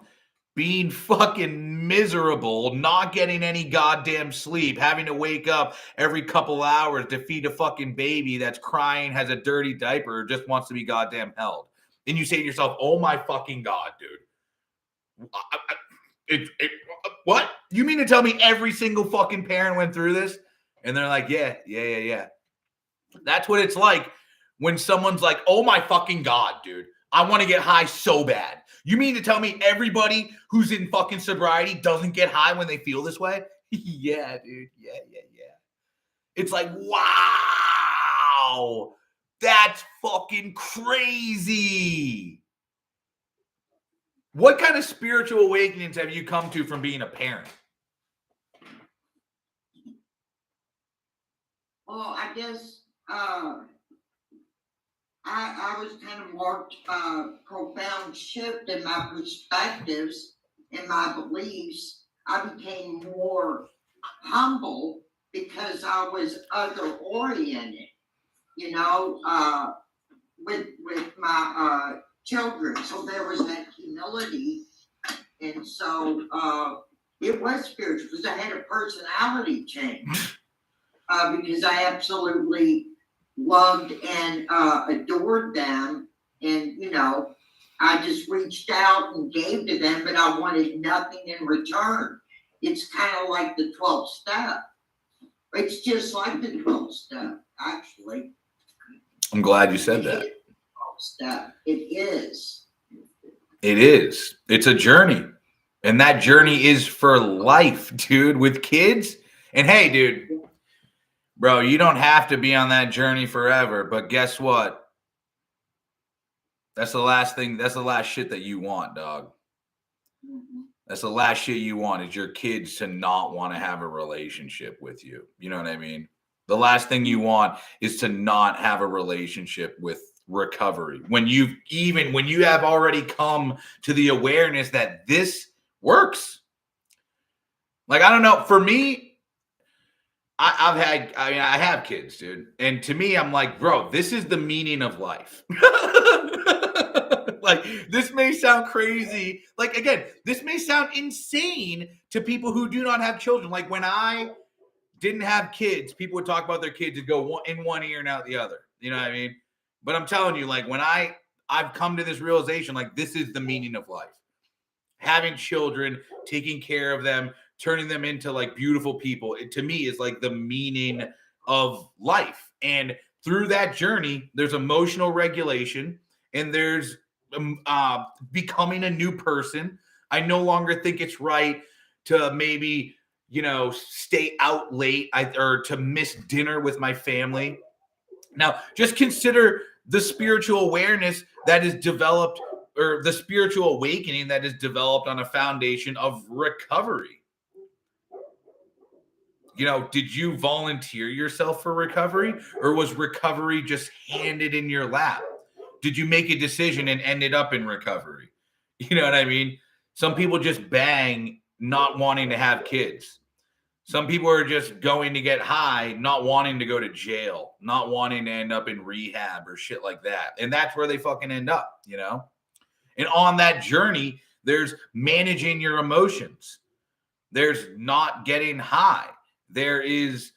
being fucking miserable, not getting any goddamn sleep, having to wake up every couple hours to feed a fucking baby that's crying, has a dirty diaper, or just wants to be goddamn held. And you say to yourself, oh my fucking God, dude. What? You mean to tell me every single fucking parent went through this? And they're like, yeah. That's what it's like when someone's like, oh my fucking God, dude. I want to get high so bad. You mean to tell me everybody who's in fucking sobriety doesn't get high when they feel this way? Yeah, dude. Yeah. It's like, wow. That's fucking crazy. What kind of spiritual awakenings have you come to from being a parent? Well, I guess, I was kind of marked profound shift in my perspectives and my beliefs. I became more humble because I was other oriented, with my children. So there was that humility, and so it was spiritual because I had a personality change because I absolutely loved and adored them, and I just reached out and gave to them, but I wanted nothing in return. It's kind of like the 12th step. It's just like the 12th step, actually. I'm glad you said that. 12th step. It is. It is. It's a journey. And that journey is for life, dude, with kids. And hey, dude, bro, you don't have to be on that journey forever, but guess what? That's the last thing. That's the last shit that you want, dog. That's the last shit you want is your kids to not want to have a relationship with you. You know what I mean? The last thing you want is to not have a relationship with recovery. When you have already come to the awareness that this works. Like, I don't know. For me, I have kids, dude. And to me, I'm like, bro, this is the meaning of life. Like, this may sound crazy. Like, again, this may sound insane to people who do not have children. Like, when I didn't have kids, people would talk about their kids and go in one ear and out the other. You know what I mean? But I'm telling you, like, when I've come to this realization, like, this is the meaning of life. Having children, taking care of them turning them into like beautiful people, it, to me, is like the meaning of life. And through that journey, there's emotional regulation and there's becoming a new person. I no longer think it's right to maybe, stay out late or to miss dinner with my family. Now, just consider the spiritual awareness that is developed, or the spiritual awakening that is developed on a foundation of recovery. Did you volunteer yourself for recovery, or was recovery just handed in your lap? Did you make a decision and ended up in recovery? You know what I mean? Some people just bang not wanting to have kids. Some people are just going to get high, not wanting to go to jail, not wanting to end up in rehab or shit like that. And that's where they fucking end up, And on that journey, there's managing your emotions. There's not getting high. There is,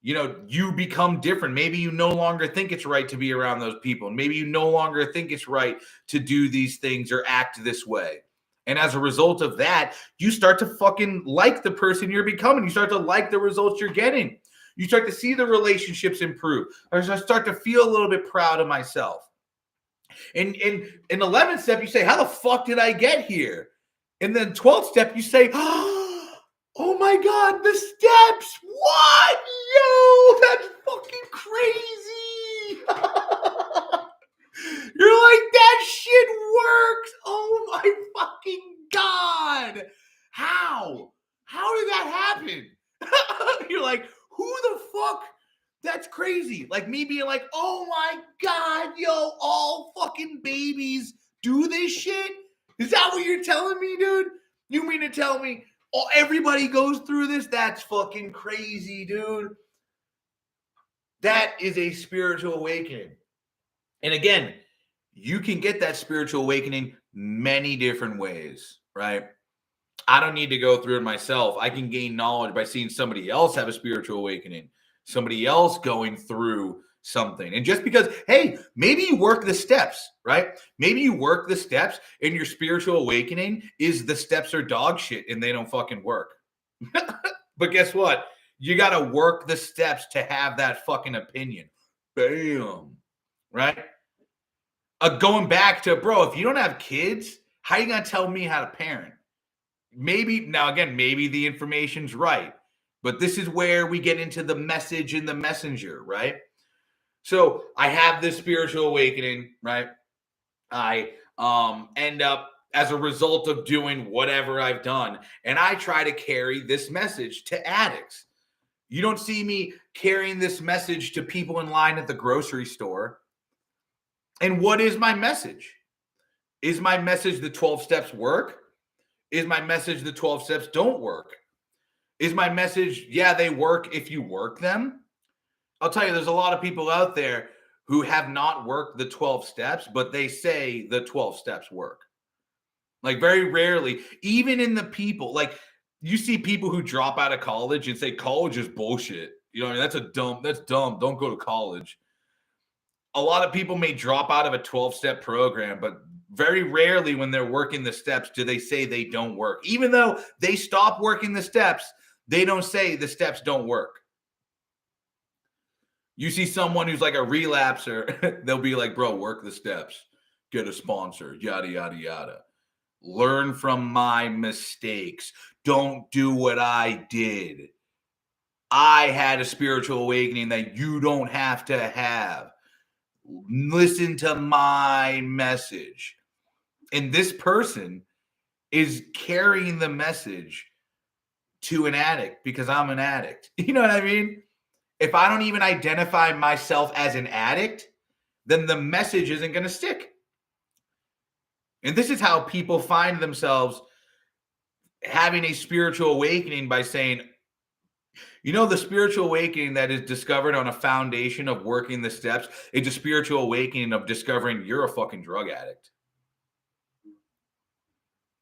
you become different. Maybe you no longer think it's right to be around those people. Maybe you no longer think it's right to do these things or act this way. And as a result of that, you start to fucking like the person you're becoming. You start to like the results you're getting. You start to see the relationships improve. I start to feel a little bit proud of myself. And in 11th step, you say, how the fuck did I get here? And then 12th step, you say, oh my God, the steps. What? Yo, that's fucking crazy. You're like, that shit works. Oh my fucking God. How? How did that happen? You're like, who the fuck? That's crazy. Like me being like, oh my God, yo, all fucking babies do this shit? Is that what you're telling me, dude? You mean to tell me everybody goes through this? That's fucking crazy, dude. That is a spiritual awakening. And again, you can get that spiritual awakening many different ways, right? I don't need to go through it myself. I can gain knowledge by seeing somebody else have a spiritual awakening, somebody else going through something. And just because, hey, maybe you work the steps, right? Maybe you work the steps and your spiritual awakening is the steps are dog shit and they don't fucking work. But guess what? You got to work the steps to have that fucking opinion. Bam. Right? Going back to, bro, if you don't have kids, how are you going to tell me how to parent? Maybe, now again, maybe the information's right. But this is where we get into the message and the messenger, right? So I have this spiritual awakening, right? I end up as a result of doing whatever I've done. And I try to carry this message to addicts. You don't see me carrying this message to people in line at the grocery store. And what is my message? Is my message the 12 steps work? Is my message the 12 steps don't work? Is my message, yeah, they work if you work them? I'll tell you, there's a lot of people out there who have not worked the 12 steps, but they say the 12 steps work. Like very rarely, even in the people, like you see people who drop out of college and say college is bullshit. You know, that's dumb. Don't go to college. A lot of people may drop out of a 12-step program, but very rarely when they're working the steps do they say they don't work. Even though they stop working the steps, they don't say the steps don't work. You see someone who's like a relapser, they'll be like, bro, work the steps, get a sponsor, yada, yada, yada. Learn from my mistakes. Don't do what I did. I had a spiritual awakening that you don't have to have. Listen to my message. And this person is carrying the message to an addict because I'm an addict. You know what I mean? If I don't even identify myself as an addict, then the message isn't going to stick. And this is how people find themselves having a spiritual awakening by saying, the spiritual awakening that is discovered on a foundation of working the steps, it's a spiritual awakening of discovering you're a fucking drug addict.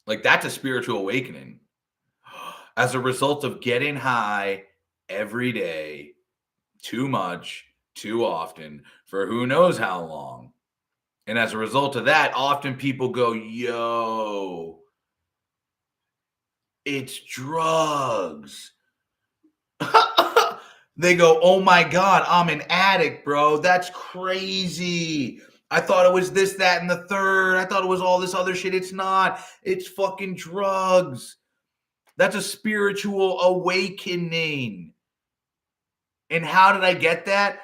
Like that's a spiritual awakening as a result of getting high every day, too much, too often, for who knows how long. And as a result of that, often people go, yo, it's drugs. They go, oh my God, I'm an addict, bro. That's crazy. I thought it was this, that, and the third. I thought it was all this other shit. It's not. It's fucking drugs. That's a spiritual awakening. And how did I get that?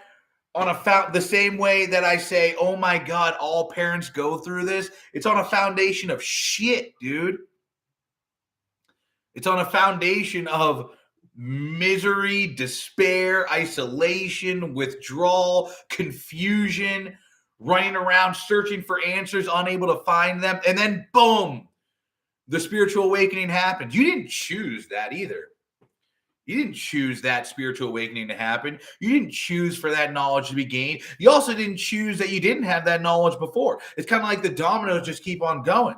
On the same way that I say, oh my God, all parents go through this. It's on a foundation of shit, dude. It's on a foundation of misery, despair, isolation, withdrawal, confusion, running around searching for answers, unable to find them. And then boom, the spiritual awakening happens. You didn't choose that either. You didn't choose that spiritual awakening to happen. You didn't choose for that knowledge to be gained. You also didn't choose that you didn't have that knowledge before. It's kind of like the dominoes just keep on going.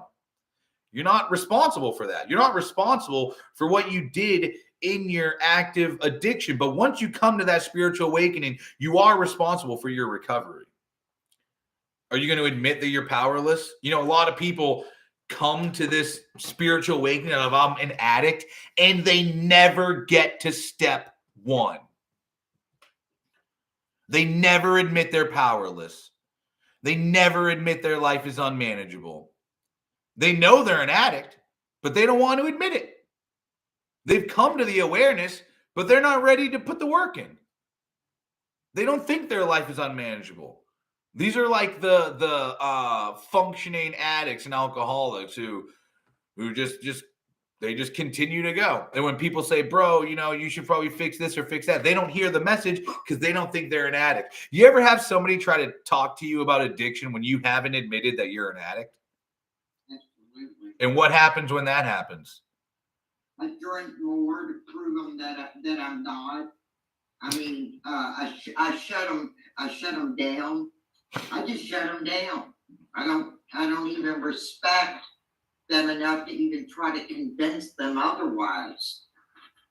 You're not responsible for that. You're not responsible for what you did in your active addiction. But once you come to that spiritual awakening, you are responsible for your recovery. Are you going to admit that you're powerless? You know, a lot of people come to this spiritual awakening of I'm an addict, and they never get to step one. They never admit they're powerless. They never admit their life is unmanageable. They know they're an addict, but they don't want to admit it. They've come to the awareness, but they're not ready to put the work in. They don't think their life is unmanageable. These are like the functioning addicts and alcoholics who just continue to go. And when people say, bro, you know, you should probably fix this or fix that, they don't hear the message because they don't think they're an addict. You ever have somebody try to talk to you about addiction when you haven't admitted that you're an addict? Absolutely. And what happens when that happens? I drink more to prove them that I'm not. I mean, I shut them down. I just shut them down. I don't even respect them enough to even try to convince them otherwise.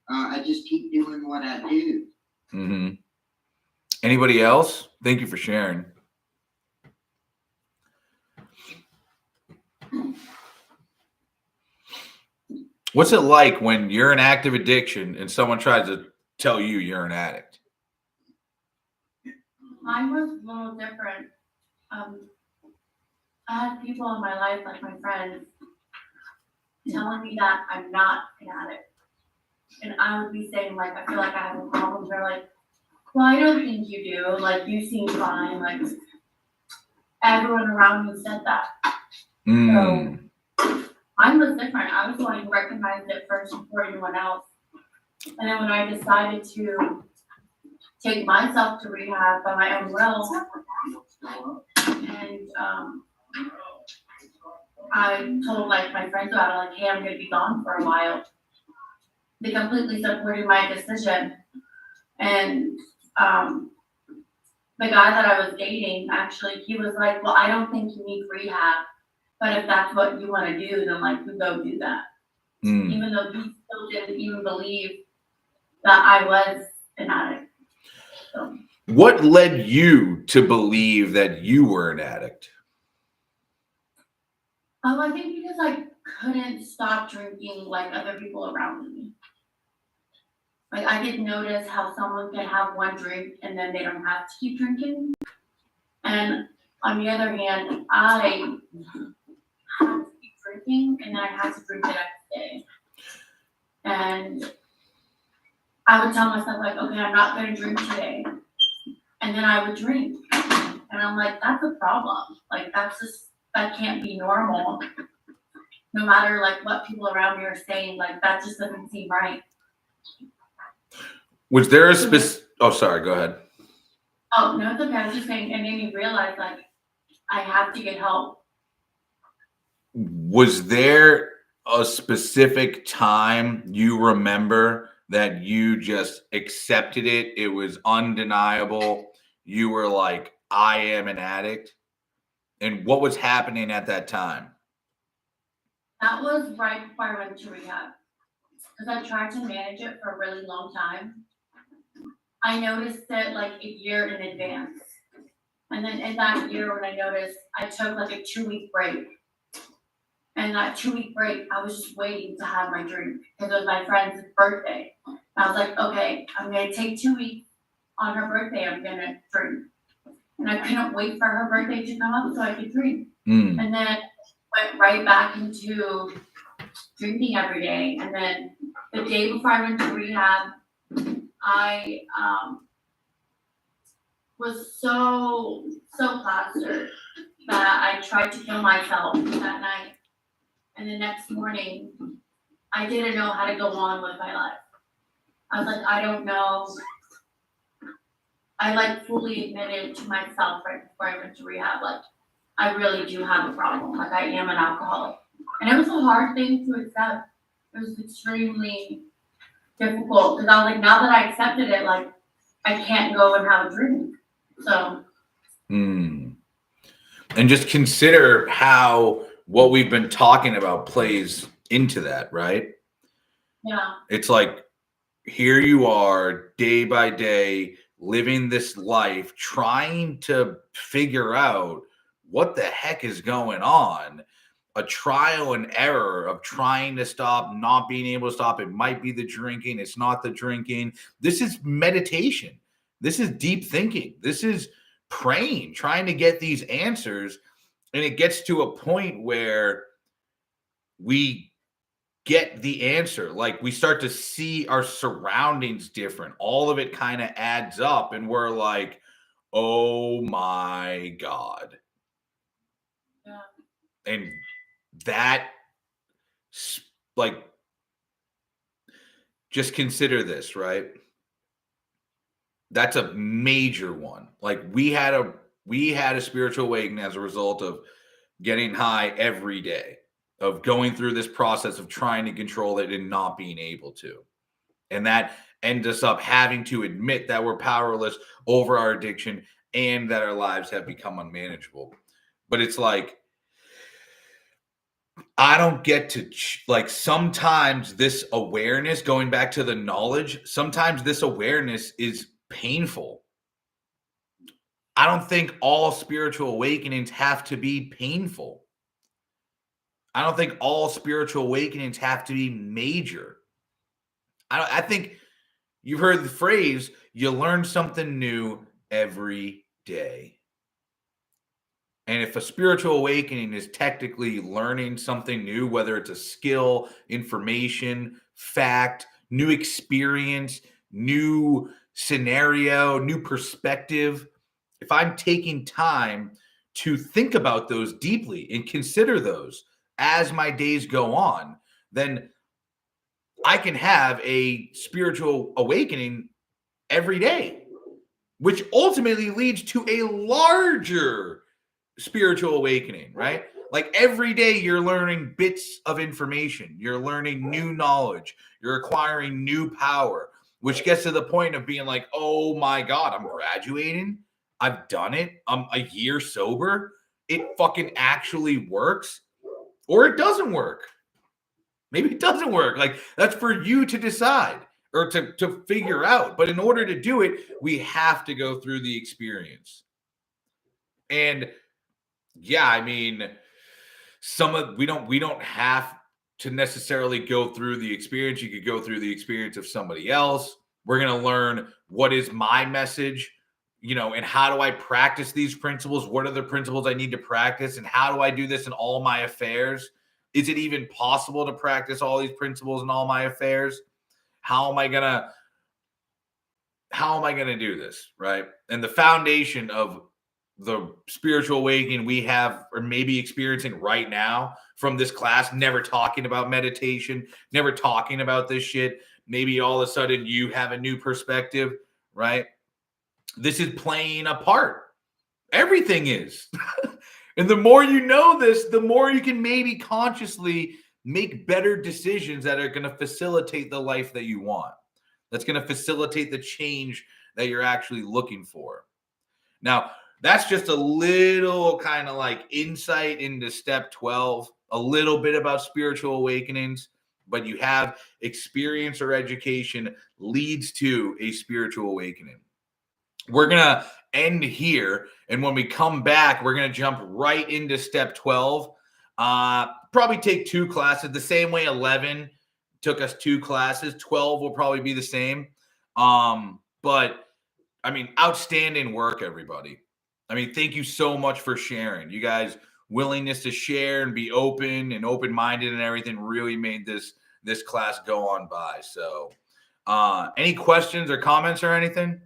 I just keep doing what I do. Mm-hmm. Anybody else? Thank you for sharing. What's it like when you're in active addiction and someone tries to tell you you're an addict? Mine was a little different. I had people in my life, like my friends, telling me that I'm not an addict. And I would be saying, like, I feel like I have a problem. They're like, well, I don't think you do. Like, you seem fine. Like, everyone around me said that. Mm. So, mine was different. I was the one who recognized it first before anyone else. And then when I decided to take myself to rehab by my own will, and I told like my friends about it, like, hey, I'm gonna be gone for a while. They completely supported my decision. And the guy that I was dating, actually, he was like, well, I don't think you need rehab, but if that's what you want to do, then like you go do that. Mm. Even though he still didn't even believe that I was an addict. So. What led you to believe that you were an addict? I think because I couldn't stop drinking like other people around me. Like, I didn't notice how someone can have one drink and then they don't have to keep drinking. And on the other hand, I had to keep drinking and then I had to drink the next day. And I would tell myself, like, okay, I'm not going to drink today. And then I would drink. And I'm like, that's a problem. Like, that can't be normal. No matter, like, what people around me are saying, like, that just doesn't seem right. Was there a oh, sorry, go ahead. Oh, no, it's okay. I was just saying, it made me realize, like, I have to get help. Was there a specific time you remember that you just accepted it? It was undeniable. You were like, I am an addict. And what was happening at that time? That was right before I went to rehab. Because I tried to manage it for a really long time. I noticed it like a year in advance. And then in that year when I noticed, I took like a 2-week break. And that 2-week break, I was just waiting to have my drink because it was my friend's birthday. I was like, okay, I'm gonna take 2 weeks. On her birthday, I'm gonna drink. And I couldn't wait for her birthday to come up so I could drink. Mm. And then went right back into drinking every day. And then the day before I went to rehab, I was so plastered that I tried to kill myself that night. And the next morning, I didn't know how to go on with my life. I was like, I don't know. I like fully admitted to myself right before I went to rehab, like, I really do have a problem. Like, I am an alcoholic. And it was a hard thing to accept. It was extremely difficult because I was like, now that I accepted it, like, I can't go and have a drink. So. And just consider how what we've been talking about plays into that, right? Yeah. It's like, here you are day by day living this life, trying to figure out what the heck is going on. A trial and error of trying to stop, not being able to stop. It might be the drinking. It's not the drinking. This is meditation. This is deep thinking. This is praying, trying to get these answers. And it gets to a point where we get the answer. Like, we start to see our surroundings different. All of it kind of adds up. And we're like, oh my God. Yeah. And that, like, just consider this, right? That's a major one. Like, we had a spiritual awakening as a result of getting high every day, of going through this process of trying to control it and not being able to. And that ends us up having to admit that we're powerless over our addiction and that our lives have become unmanageable. But it's like, I don't get to, like, sometimes this awareness, going back to the knowledge, sometimes this awareness is painful. I don't think all spiritual awakenings have to be painful. I don't think all spiritual awakenings have to be major. I think you've heard the phrase, you learn something new every day. And if a spiritual awakening is technically learning something new, whether it's a skill, information, fact, new experience, new scenario, new perspective, if I'm taking time to think about those deeply and consider those as my days go on, then I can have a spiritual awakening every day, which ultimately leads to a larger spiritual awakening, right? Like, every day you're learning bits of information, you're learning new knowledge, you're acquiring new power, which gets to the point of being like, oh my God, I'm graduating. I've done it. I'm a year sober. It fucking actually works, or it doesn't work. Maybe it doesn't work. Like, that's for you to decide or to figure out. But in order to do it, we have to go through the experience. And yeah, I mean, we don't have to necessarily go through the experience. You could go through the experience of somebody else. We're going to learn what is my message, and how do I practice these principles? What are the principles I need to practice? And how do I do this in all my affairs? Is it even possible to practice all these principles in all my affairs? How am I going to do this, right? And the foundation of the spiritual awakening we have, or maybe experiencing right now from this class, never talking about meditation, never talking about this shit. Maybe all of a sudden you have a new perspective, right? This is playing a part. Everything is. And the more you know this, the more you can maybe consciously make better decisions that are going to facilitate the life that you want. That's going to facilitate the change that you're actually looking for. Now, that's just a little kind of like insight into step 12, a little bit about spiritual awakenings, but you have experience or education leads to a spiritual awakening. We're going to end here. And when we come back, we're going to jump right into step 12. probably take 2 classes the same way 11 took us 2 classes. 12 will probably be the same. But I mean, outstanding work, everybody. I mean, thank you so much for sharing. You guys' willingness to share and be open and open-minded and everything really made this class go on by. So, any questions or comments or anything?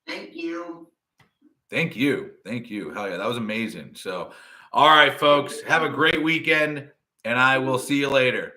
Thank you. Thank you. Thank you. Hell yeah, that was amazing. So, all right, folks, have a great weekend, and I will see you later.